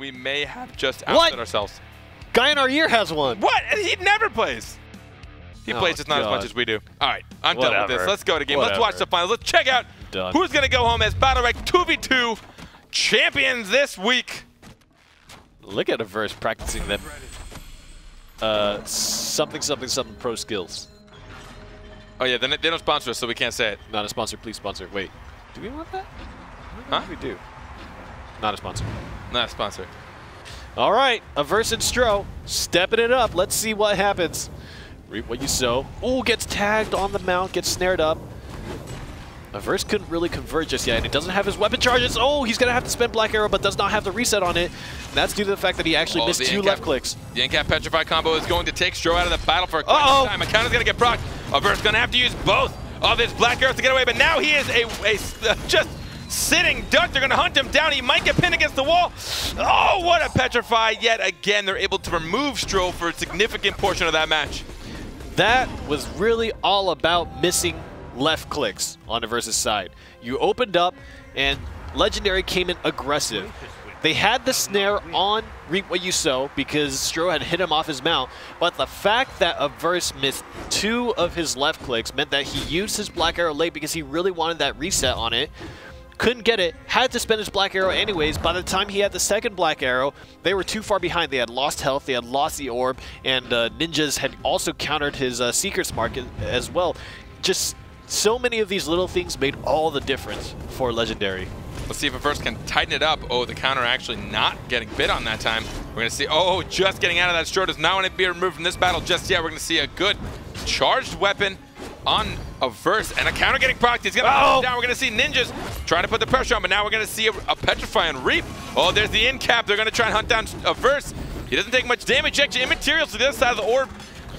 we may have just ousted ourselves. Guy in our year has one. What? He never plays. He plays just not as much as we do. All right, I'm done with this. Let's go to game. Let's watch the finals. Let's check out who's going to go home as BattleRekt 2v2 champions this week. Look at Averse practicing them. Something pro skills. Oh yeah, they don't sponsor us, so we can't say it. Not a sponsor, please sponsor. Wait, do we want that? Huh? We do. Not a sponsor. Not a sponsor. All right, Averse and Stro stepping it up. Let's see what happens. Reap what you sow. Ooh, gets tagged on the mount, gets snared up. Averse couldn't really convert just yet, and he doesn't have his weapon charges. Oh, he's going to have to spend Black Arrow, but does not have the reset on it. And that's due to the fact that he actually missed 2 left clicks. The Incap Petrify combo is going to take Stro out of the battle for quite some time. A counter's going to get procced. Averse going to have to use both of his Black Arrows to get away, but now he is just sitting duck. They're going to hunt him down. He might get pinned against the wall. Oh, what a Petrify. Yet again, they're able to remove Stro for a significant portion of that match. That was really all about missing left clicks on Averse's side. You opened up, and Legendary came in aggressive. They had the snare on Reap What You Sow because Stro had hit him off his mount, but the fact that Averse missed 2 of his left clicks meant that he used his Black Arrow late because he really wanted that reset on it. Couldn't get it, had to spend his Black Arrow anyways. By the time he had the second Black Arrow, they were too far behind. They had lost health, they had lost the orb, and Ninjas had also countered his Seeker's Mark as well. Just so many of these little things made all the difference for Legendary. Let's see if Averse can tighten it up. Oh, the counter actually not getting bit on that time. We're going to see, oh, just getting out of that. Stro does not want to be removed from this battle just yet. We're going to see a good charged weapon on Averse, and a counter getting procced. He's going to hold him down. We're going to see Ninjas trying to put the pressure on, but now we're going to see a Petrify and Reap. Oh, there's the Incap. They're going to try and hunt down Averse. He doesn't take much damage. Actually, immaterial to the other side of the orb.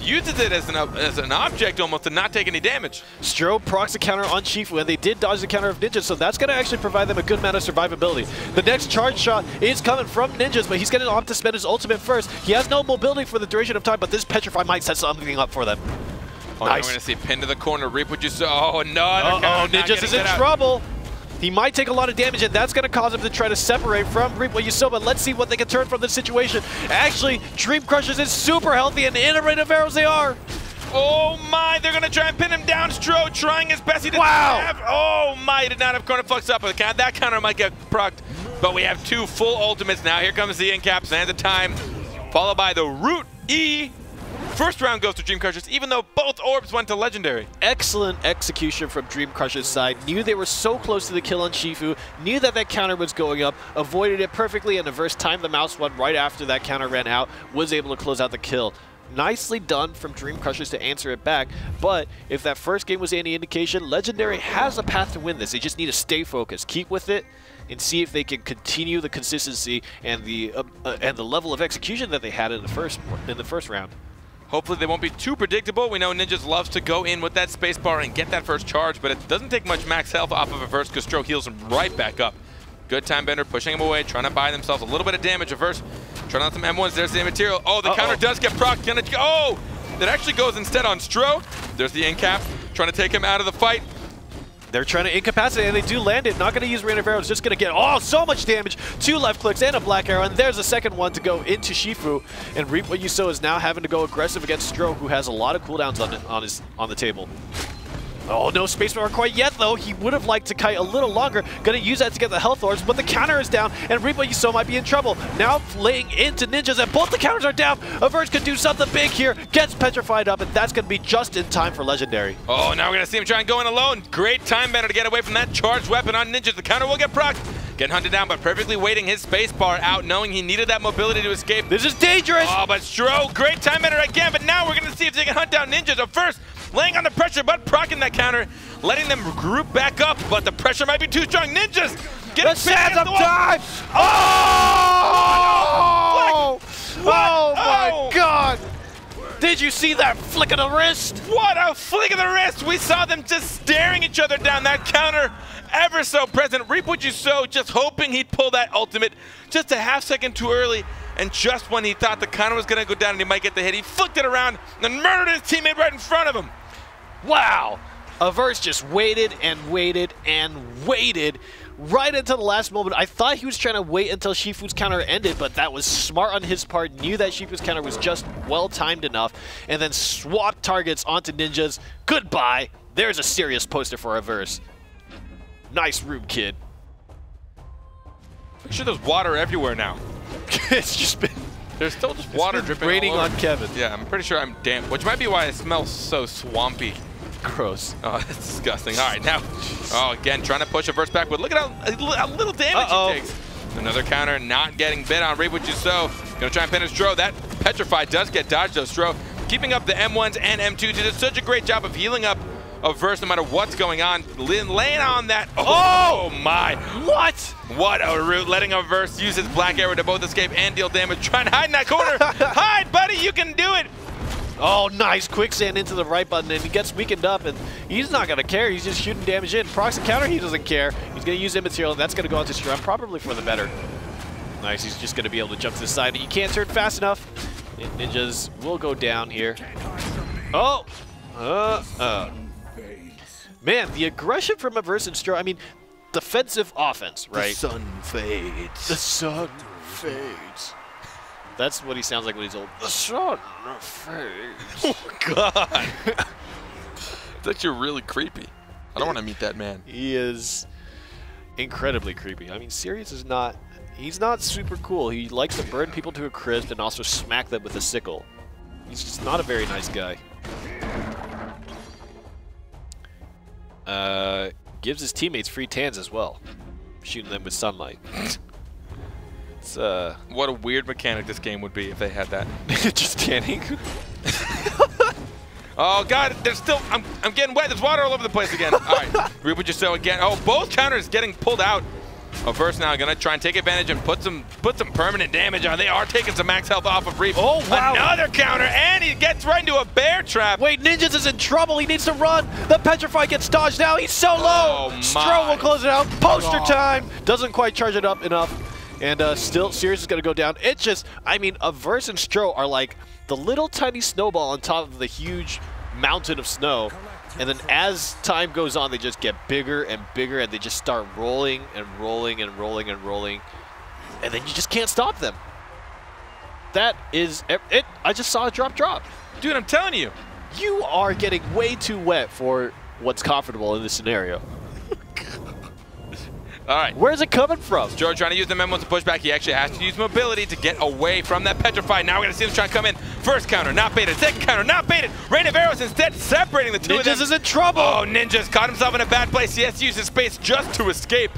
Uses it as an object almost to not take any damage. Stro procs the counter on Shifu, and they did dodge the counter of Ninjas, so that's going to actually provide them a good amount of survivability. The next charge shot is coming from Ninjas, but he's going to opt to spend his ultimate first. He has no mobility for the duration of time, but this Petrify might set something up for them. Oh, nice. We're going to see pinned to the corner. Reap what you saw. Oh, no. Ninjas is in trouble. He might take a lot of damage, and that's going to cause him to try to separate from Reap What You Sow, but let's see what they can turn from this situation. Actually, Dream Crushers is super healthy, and innovative arrows they are. Oh my, they're going to try and pin him down. Stro trying his best. He did not have, oh my, he did not have Chrono Flux up. That counter might get procced, but we have 2 full ultimates now. Here comes the Incap, Sands of Time, followed by the Root E. First round goes to Dream Crushers, even though both orbs went to Legendary. Excellent execution from Dream Crushers' side. Knew they were so close to the kill on Shifu, knew that that counter was going up, avoided it perfectly, and Averse timed the mouse one right after that counter ran out, was able to close out the kill. Nicely done from Dream Crushers to answer it back, but if that first game was any indication, Legendary has a path to win this. They just need to stay focused, keep with it, and see if they can continue the consistency and the level of execution that they had in the first round. Hopefully they won't be too predictable. We know Ninjas loves to go in with that spacebar and get that first charge, but it doesn't take much max health off of Averse because Stro heals him right back up. Good time bender, pushing him away, trying to buy themselves a little bit of damage. Averse trying out some M1s. There's the material. Oh, the counter does get procced. Oh, that actually goes instead on Stro. There's the Incap trying to take him out of the fight. They're trying to incapacitate, and they do land it. Not going to use Rain of Arrows, just going to get, so much damage. 2 left clicks and a Black Arrow, and there's a second one to go into Shifu. And Reap What You Sow is now having to go aggressive against Stro, who has a lot of cooldowns on the table. Oh, no spacebar quite yet, though. He would have liked to kite a little longer. Going to use that to get the health orbs, but the counter is down, and Reap What You Sow might be in trouble. Now laying into Ninjas, and both the counters are down. Averse could do something big here. Gets petrified up, and that's going to be just in time for Legendary. Oh, now we're going to see him try and go in alone. Great time bender to get away from that charged weapon on Ninjas. The counter will get procced. Getting hunted down, but perfectly waiting his spacebar out, knowing he needed that mobility to escape. This is dangerous. Oh, but Stro, great time bender again, but now we're going to see if they can hunt down Ninjas. First, laying on the pressure, but proccing that counter, letting them group back up, but the pressure might be too strong. Ninjas, get Sands of Time! Oh my God! Did you see that flick of the wrist? What a flick of the wrist! We saw them just staring each other down. That counter ever so present. Reap What You Sow, just hoping he'd pull that ultimate just a half second too early. And just when he thought the counter was going to go down and he might get the hit, he flicked it around and murdered his teammate right in front of him. Wow! Averse just waited and waited and waited right into the last moment. I thought he was trying to wait until Shifu's counter ended, but that was smart on his part. Knew that Shifu's counter was just well-timed enough, and then swapped targets onto Ninjas. Goodbye. There's a serious poster for a verse. Nice room, kid. Pretty sure there's water everywhere now. It's just been... There's still just water dripping raining all over. on Kevin. Yeah, I'm pretty sure I'm damp, which might be why it smells so swampy. Gross. Oh, that's disgusting. All right, now, again, trying to push a verse backward. Look at how little damage he takes. Another counter, not getting bit on. Reap what you sow. Gonna try and pin a Stro. That Petrify does get dodged, though. Stro keeping up the M1s and M2s. He did such a great job of healing up a verse no matter what's going on. Laying on that. Oh my. What? What a route. Letting a verse use his black arrow to both escape and deal damage. Trying to hide in that corner. Hide, buddy. You can do it. Oh, nice quicksand into the right button, and he gets weakened up, and he's not going to care. He's just shooting damage in. Procs and counter, he doesn't care. He's going to use immaterial, and that's going to go onto Strum, probably for the better. Nice, he's just going to be able to jump to the side. You can't turn fast enough. And Ninjas will go down here. Oh! Man, the aggression from Averse and Stro, I mean, defensive offense, right? The sun fades. The sun fades. That's what he sounds like when he's old. The sun fades. Oh, God. That's really creepy. I don't want to meet that man. He is incredibly creepy. I mean, Sirius is not... He's not super cool. He likes to burn people to a crisp and also smack them with a sickle. He's just not a very nice guy. Gives his teammates free tans as well. Shooting them with sunlight. It's, what a weird mechanic this game would be if they had that. just tanning. Oh, God, there's still... I'm getting wet. There's water all over the place again. All right, Reap what you sow again. Oh, both counters getting pulled out. Averse now going to try and take advantage and put some permanent damage on. They are taking some max health off of Reap. Oh, wow. Another counter, and he gets right into a bear trap. Wait, Ninjas is in trouble. He needs to run. The Petrify gets dodged now. He's so low. Oh, Stro will close it out. Poster time. Doesn't quite charge it up enough. And still, Sirius is going to go down. It's just, I mean, Averse and Stro are like the little tiny snowball on top of the huge mountain of snow. And then as time goes on, they just get bigger and bigger, and they just start rolling and rolling and rolling and rolling. And then you just can't stop them. That is it. I just saw a drop. Dude, I'm telling you. You are getting way too wet for what's comfortable in this scenario. All right. Where's it coming from? George trying to use the M1 to push back. He actually has to use mobility to get away from that Petrify. Now we're going to see him trying to come in. First counter, not baited. Second counter, not baited. Rain of arrows instead separating the two of them. Ninjas is in trouble. Oh, Ninjas caught himself in a bad place. He has to use his space just to escape.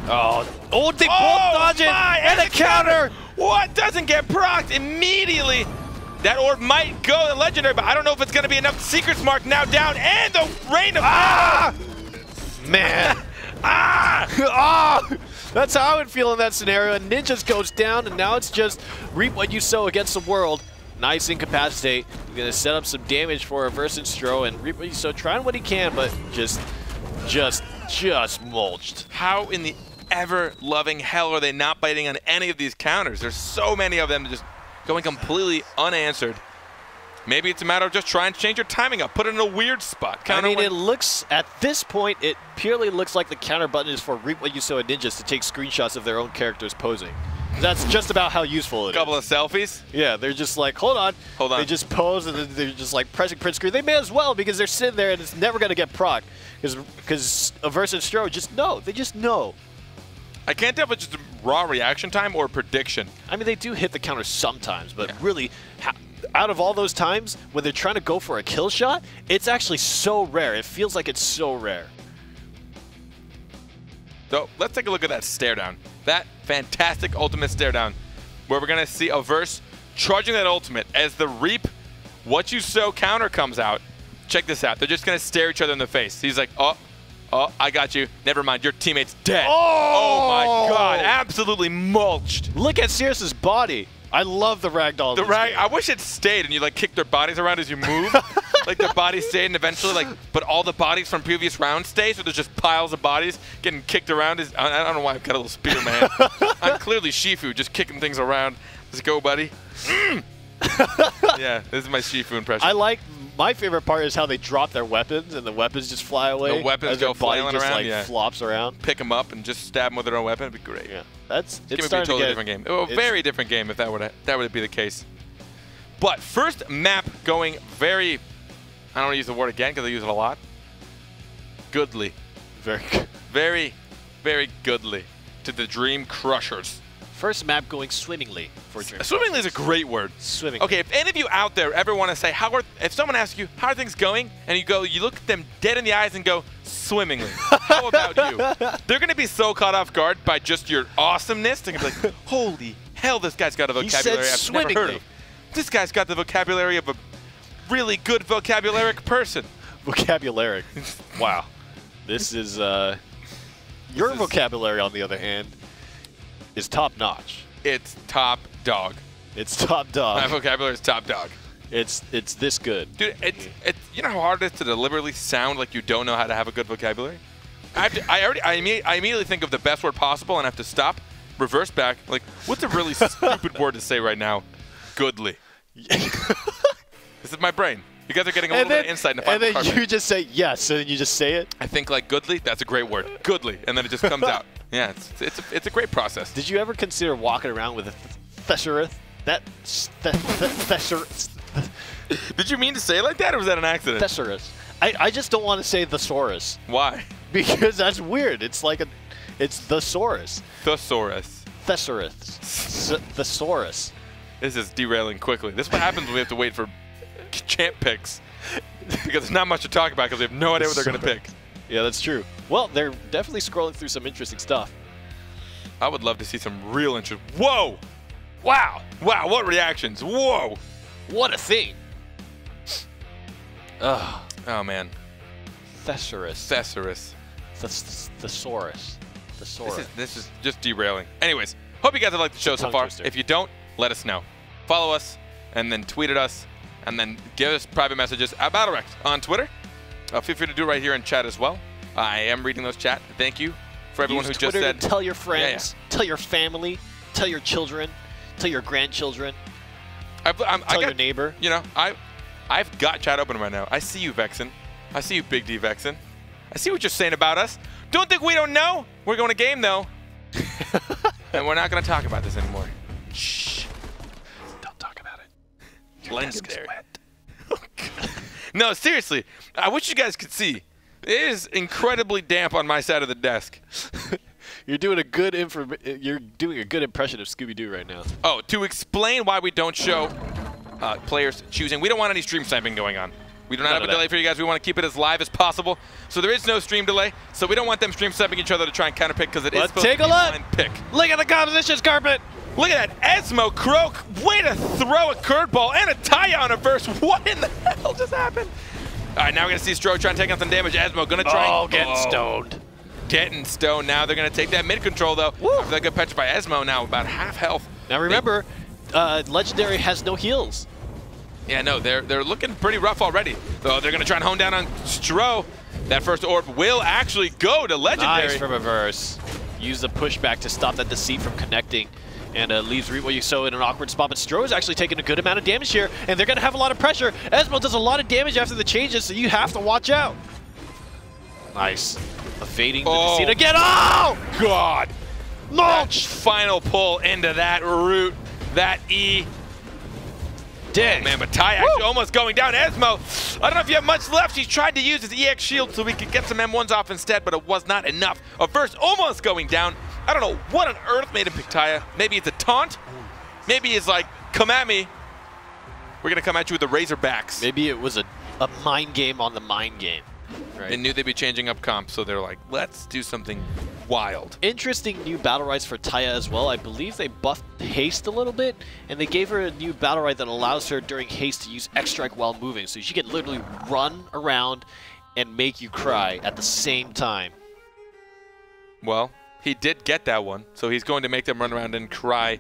Oh, they both dodge it. And a counter. What? Doesn't get procced immediately. That orb might go to legendary, but I don't know if it's going to be enough. Secrets mark now down, and the rain of arrows. Man. That's how I would feel in that scenario. And Ninjas goes down, and now it's just reap what you sow against the world. Nice incapacitate. We're going to set up some damage for Averse and Stro, and reap what you sow, trying what he can, but just mulched. How in the ever-loving hell are they not biting on any of these counters? There's so many of them just going completely unanswered. Maybe it's a matter of just trying to change your timing up, put it in a weird spot. I mean, it looks, at this point, it purely looks like the counter button is for Reap What You Sow and Ninjas to take screenshots of their own characters posing. That's just about how useful it is. Couple of selfies? Yeah, they're just like, hold on. They just pose, and then they're just like pressing print screen. They may as well, because they're sitting there and it's never going to get proc. Because Averse and Stro just know. They just know. I can't tell if it's just a raw reaction time or prediction. I mean, they do hit the counter sometimes, but really, out of all those times when they're trying to go for a kill shot, it's actually so rare. It feels like it's so rare. So let's take a look at that stare down. That fantastic ultimate stare down, where we're going to see Averse charging that ultimate as the Reap What You Sow counter comes out. Check this out. They're just going to stare each other in the face. He's like, oh, I got you. Never mind. Your teammate's dead. Oh my God. Absolutely mulched. Look at Sirius's body. I love the ragdoll. I wish it stayed and you like kick their bodies around as you move. Like their bodies stayed and eventually but all the bodies from previous rounds stay, so there's just piles of bodies getting kicked around. I don't know why I've got a little spear in my hand. I'm clearly Shifu, just kicking things around. Let's go, buddy. Yeah, this is my Shifu impression. I like My favorite part is how they drop their weapons and the weapons just fly away. The weapons go flailing just, around, like, yeah. flops around. Pick them up and just stab them with their own weapon. It'd be great. Yeah, it's It's gonna be a starting totally to different game. A very different game if that would be the case. But first map going very, I don't want to use the word again because I use it a lot. Goodly. very good. Very, very goodly to the Dream Crushers. First map going swimmingly for Dream. Swimmingly is a great word. Swimmingly. Okay, if any of you out there ever want to say, if someone asks you, how are things going? And you look at them dead in the eyes and go, swimmingly. How about you? They're going to be so caught off guard by just your awesomeness. They're going to be like, holy hell, this guy's got a vocabulary I've never heard of. This guy's got the vocabulary of a really good vocabularic person. Vocabularic. Wow. This is, your vocabulary, on the other hand, is top notch. It's top dog. It's top dog. My vocabulary is top dog. It's this good. Dude, you know how hard it is to deliberately sound like you don't know how to have a good vocabulary? I immediately think of the best word possible and have to stop, reverse back. Like, what's a really stupid word to say right now? Goodly. This is my brain. You guys are getting a little bit of insight into Final And then Carpet. you just say yes, and then you just say it. I think like goodly, that's a great word. Goodly, and then it just comes out. Yeah, it's a great process. Did you ever consider walking around with a thesaurus? Thesaurus. Did you mean to say it like that, or was that an accident? Thesaurus. I just don't want to say thesaurus. Why? Because that's weird. It's like it's thesaurus. Thesaurus. Thesaurus. Thesaurus. This is derailing quickly. This is what happens when we have to wait for champ picks. Because there's not much to talk about because we have no idea what they're going to pick. Yeah, that's true. Well, they're definitely scrolling through some interesting stuff. I would love to see some real interest. Whoa! Wow! Wow, what reactions? Whoa! What a thing! Ugh. Oh, man. Thesaurus. Thesaurus. Thesaurus. Thesaurus. This is just derailing. Anyways, hope you guys have liked the show so far. Twister. If you don't, let us know. Follow us, and then tweet at us, and then give us private messages at BattleRekt on Twitter. Feel free to do it right here in chat as well. I am reading those chat. Thank you for everyone Use who Twitter just said. to tell your friends, tell your family, tell your children, tell your grandchildren, tell your neighbor. You know, I've got chat open right now. I see you, Vexen. I see you, Big D Vexen. I see what you're saying about us. Don't think we don't know. We're going to game, though. And we're not going to talk about this anymore. Shh. Don't talk about it. Your desk is wet. No, seriously. I wish you guys could see. It is incredibly damp on my side of the desk. You're doing a good impression of Scooby-Doo right now. Oh, to explain why we don't show players choosing, we don't want any stream sniping going on. We do not have a delay for you guys. We want to keep it as live as possible. So there is no stream delay. So we don't want them stream sniping each other to try and counterpick because it is supposed to be a blind pick. Look at the compositions carpet. Look at that Esmo Croak. Way to throw a curveball and a tie on a verse. What in the hell just happened? All right, now we're going to see Stro try and take out some damage. Esmo going to try and getting stoned. Getting stoned. Now they're going to take that mid control, though. After that good patch by Esmo, now about half health. Now remember, Legendary has no heals. Yeah, no, they're looking pretty rough already. Though they're going to try and hone down on Stro. That first orb will actually go to Legendary. Nice from reverse. Use the pushback to stop that deceit from connecting. And leaves Reewoyuso in an awkward spot, but Stro is actually taking a good amount of damage here, and they're going to have a lot of pressure. Esmo does a lot of damage after the changes, so you have to watch out. Nice. Evading the deceit again. Oh! God. Mulch! Final pull into that root, that E. Dang. Oh, man, but Ty actually almost going down. Esmo, I don't know if you have much left. He's tried to use his EX shield so we could get some M1s off instead, but it was not enough. A verse almost going down. I don't know what on earth made him pick Taya. Maybe it's a taunt. Maybe it's like, come at me. We're going to come at you with the Razorbacks. Maybe it was a mind game on the mind game. Right. They knew they'd be changing up comps, so they're like, let's do something wild. Interesting new battle rights for Taya as well. I believe they buffed haste a little bit, and they gave her a new battle right that allows her during haste to use X-Strike while moving. So she can literally run around and make you cry at the same time. Well, he did get that one, so he's going to make them run around and cry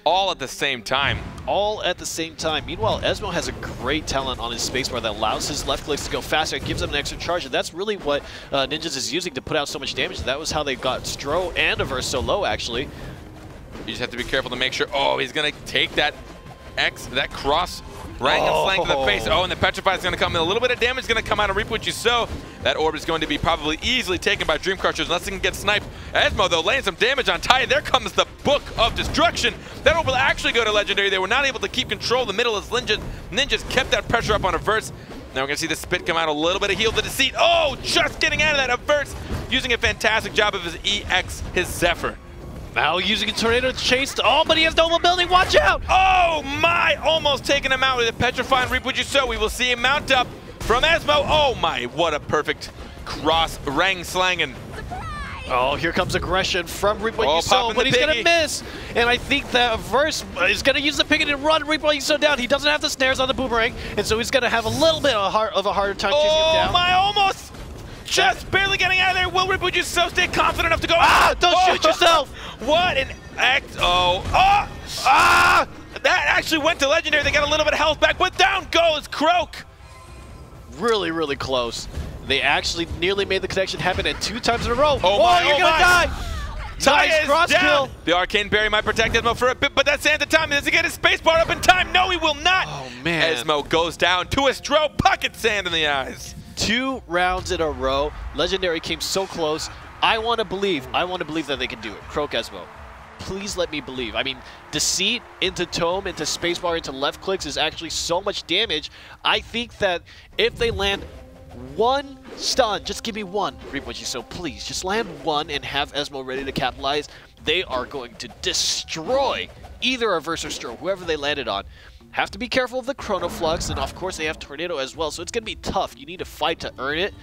all at the same time. All at the same time. Meanwhile, Esmo has a great talent on his spacebar that allows his left clicks to go faster and gives him an extra charge, and that's really what Ninjas is using to put out so much damage. That was how they got Stro and Averse so low, actually. You just have to be careful to make sure. Oh, he's going to take that cross Rang and flank to the face. Oh, and the Petrify is going to come in. A little bit of damage is going to come out of Reap What You Sow. That orb is going to be probably easily taken by Dream Crushers unless they can get sniped. Esmo, though, laying some damage on Ty. There comes the Book of Destruction. That orb will actually go to Legendary. They were not able to keep control of the middle as Ninjas kept that pressure up on Averse. Now we're going to see the spit come out, a little bit of heal to Deceit. Oh, just getting out of that. Averse using a fantastic job of his EX, his Zephyr. Now using a tornado to chase. Oh, but he has no mobility. Watch out! Oh my! Almost taking him out with a Petrify and Reap What You Sow. We will see him mount up from Esmo. Oh my! What a perfect cross Rang slanging. Oh, here comes aggression from Reap What You Sow, but he's going to miss. And I think that Averse is going to use the picking and run Reap What You Sow down. He doesn't have the snares on the boomerang, and so he's going to have a little bit of a harder time chasing him down. Oh my! Almost! Just barely getting out of there. Will Reap What You Sow stay confident enough to go? Ah! Don't shoot yourself! What an act! That actually went to Legendary. They got a little bit of health back, but down goes Croak. Really, really close. They actually nearly made the connection happen at 2 times in a row. Oh my, you're gonna die! Nice cross kill. The Arcane Berry might protect Esmo for a bit, but that's Santa time. Does he get his space bar up in time? No, he will not. Oh man. Esmo goes down to a stroke, pocket sand in the eyes. 2 rounds in a row. Legendary came so close. I want to believe that they can do it. Croak Esmo. Please let me believe. I mean, Deceit into Tome, into Spacebar, into left clicks is actually so much damage. I think that if they land 1 stun, just give me 1, Reap What You Sow, please. Just land 1 and have Esmo ready to capitalize. They are going to destroy either Averse or Stro, whoever they landed on. Have to be careful of the Chrono Flux, and of course they have Tornado as well, so it's going to be tough. You need to fight to earn it.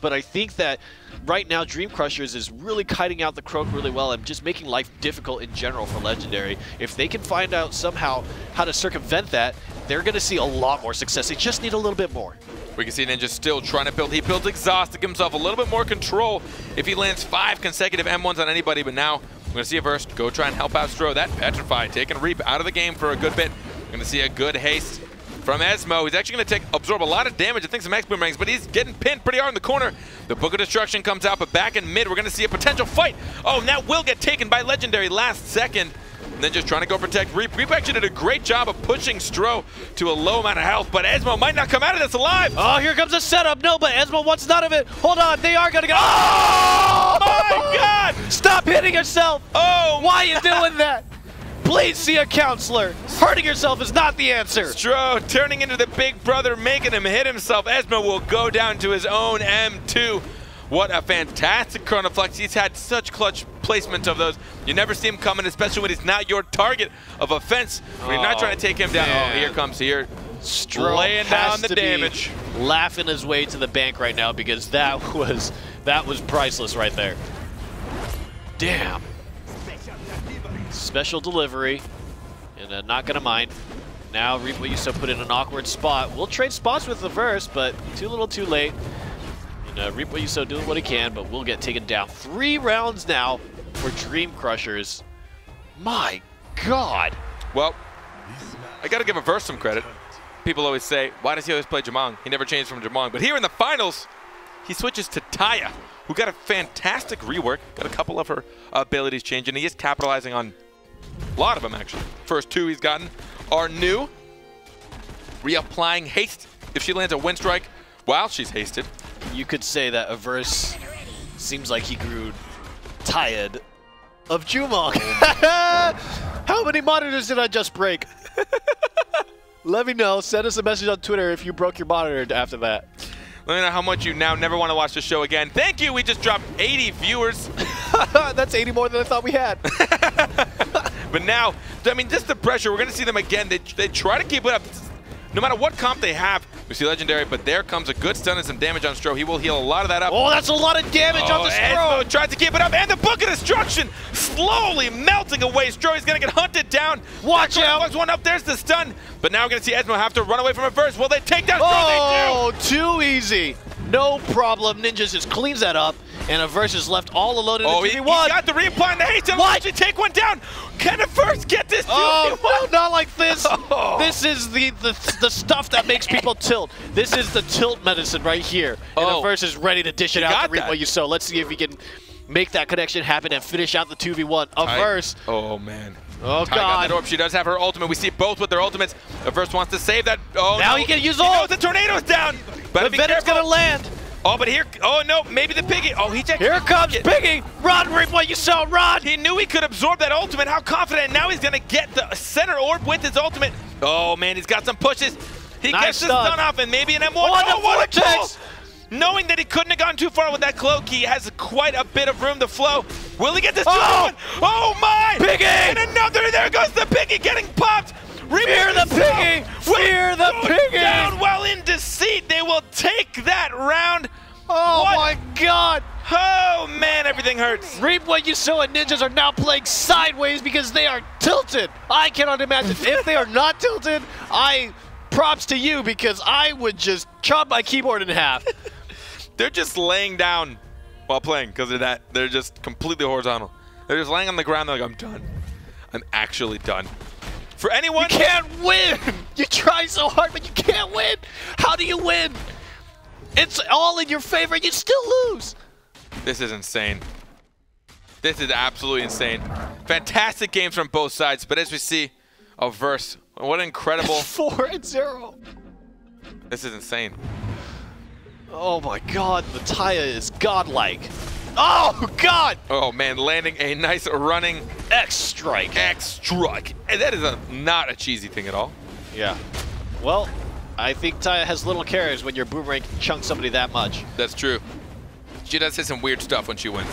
But I think that right now Dream Crushers is really kiting out the Croak really well and just making life difficult in general for Legendary. If they can find out somehow how to circumvent that, they're going to see a lot more success. They just need a little bit more. We can see Ninja still trying to build. He builds Exhaust to give himself a little bit more control if he lands 5 consecutive M1s on anybody. But now we're going to see Averse go try and help out Stro. That Petrify taking Reap out of the game for a good bit. We're going to see a good haste from Esmo. He's actually going to absorb a lot of damage. I think some X boomerangs, but he's getting pinned pretty hard in the corner. The Book of Destruction comes out, but back in mid, we're going to see a potential fight. Oh, now will get taken by Legendary last second. And then just trying to go protect Reap. Reap actually did a great job of pushing Stro to a low amount of health, but Esmo might not come out of this alive. Oh, here comes a setup. No, but Esmo wants none of it. Hold on, they are going to go. Oh, my God. Stop hitting yourself. Oh, why are you doing that? Please see a counselor. Hurting yourself is not the answer. Stro turning into the big brother, making him hit himself. Esmo will go down to his own M2. What a fantastic Chrono Flux. He's had such clutch placement of those. You never see him coming, especially when he's not your target of offense. When you're not trying to take him down. Man. Oh, here comes Stro laying down the damage. Laughing his way to the bank right now because that was priceless right there. Damn. Special delivery, and not gonna mind. Now Reap What You Sow put in an awkward spot. We'll trade spots with Averse, but too little too late. And Reap What You Sow doing what he can, but we'll get taken down. 3 rounds now for Dream Crushers. My God. Well, I gotta give Averse some credit. People always say, why does he always play Jamong? He never changed from Jamong. But here in the finals, he switches to Taya, who got a fantastic rework, got a couple of her abilities changing. He is capitalizing on a lot of them, actually. First 2 he's gotten are new. Reapplying haste if she lands a wind strike while she's hasted. You could say that Averse seems like he grew tired of Jumong. How many monitors did I just break? Let me know. Send us a message on Twitter if you broke your monitor after that. Let me know how much you now never want to watch the show again. Thank you. We just dropped 80 viewers. That's 80 more than I thought we had. But now, I mean, just the pressure. We're going to see them again. They try to keep it up. No matter what comp they have, we see Legendary, but there comes a good stun and some damage on Stro. He will heal a lot of that up. Oh, that's a lot of damage on the Stro. Esmo tries to keep it up, and the Book of Destruction slowly melting away. Stro is going to get hunted down. Watch out. Plugs one up. There's the stun. But now we're going to see Esmo have to run away from Averse. Will they take down Stro? Oh, they do. Too easy. No problem. Ninja just cleans that up, and Averse is left all alone in the 2v1. He got the reapply and the haste. He'll actually take one down. Can Averse get this 2v1? Oh, no, not like this. Oh. This is the stuff that makes people tilt. This is the tilt medicine right here. And Averse is ready to dish it out to Reap What You Sow. Let's see if he can make that connection happen and finish out the 2v1. Averse. Oh, man. Oh, Ty got God. that orb. She does have her ultimate. We see both with their ultimates. The first wants to save that. Oh, Now no. he can use He knows ult. the tornado's down. But The Venom's going to land. Oh, but here. Oh, no. Maybe the piggy. Oh, he just. Here comes Piggy. Run, reap what you sow, run. He knew he could absorb that ultimate. How confident. Now he's going to get the center orb with his ultimate. Oh, man. He's got some pushes. He Nice gets the stun. stun off and maybe an M1. Oh, what a pull! vortex. Knowing that he couldn't have gone too far with that cloak, he has quite a bit of room to flow. Will he get this? Oh! Oh my! Piggy! And another, there goes the piggy getting popped! Fear the piggy! Fear the piggy! Down while in deceit, they will take that round. Oh What? my God! Oh man, everything hurts. Reap what you sow and ninjas are now playing sideways because they are tilted. I cannot imagine if they are not tilted. Props to you because I would just chop my keyboard in half. They're just laying down while playing because of that. They're just completely horizontal. They're just laying on the ground. They're like, I'm done. I'm actually done. For anyone, You can't win. You try so hard, but you can't win. How do you win? It's all in your favor. You still lose. this is insane. This is absolutely insane. Fantastic games from both sides, but as we see, a verse. What an incredible. 4-0. This is insane. Oh my God, the Taya is godlike. Oh God! Oh man, landing a nice running X strike. X strike. And that is not a cheesy thing at all. Yeah. Well, I think Taya has little cares when your boomerang can chunk somebody that much. That's true. She does say some weird stuff when she wins.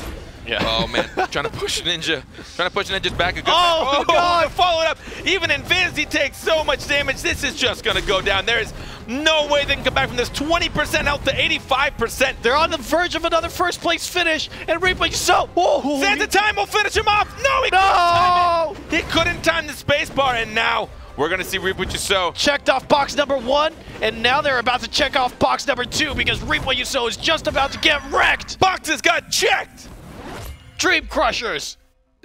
Yeah. Oh man, trying to push Ninja. Trying to push Ninja's back a good Oh, God! Follow it up. Even in Vince, he takes so much damage. This is just going to go down. There is no way they can come back from this 20% health to 85%. They're on the verge of another first place finish, and Reap what you sow. Oh, Santa Time will finish him off. No, he couldn't time it. He couldn't time the space bar, and now we're going to see Reap what you sow. checked off box number 1, and now they're about to check off box number 2 because Reap what you sow is just about to get wrecked. Boxes got checked. Dream Crushers,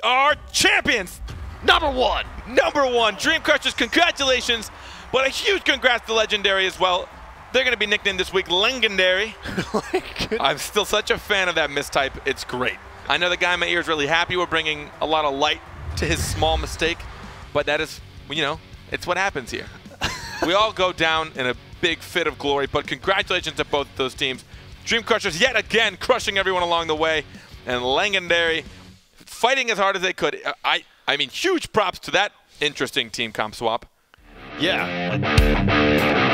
Our champions. number 1. Number 1, Dream Crushers, congratulations. But a huge congrats to Legendary as well. They're going to be nicknamed this week Legendary. I'm still such a fan of that mistype. It's great. I know the guy in my ear is really happy we're bringing a lot of light to his small mistake, but that is, you know, it's what happens here. We all go down in a big fit of glory, but congratulations to both of those teams. Dream Crushers yet again crushing everyone along the way, and Legendary fighting as hard as they could. I mean, huge props to that interesting team comp swap. Yeah.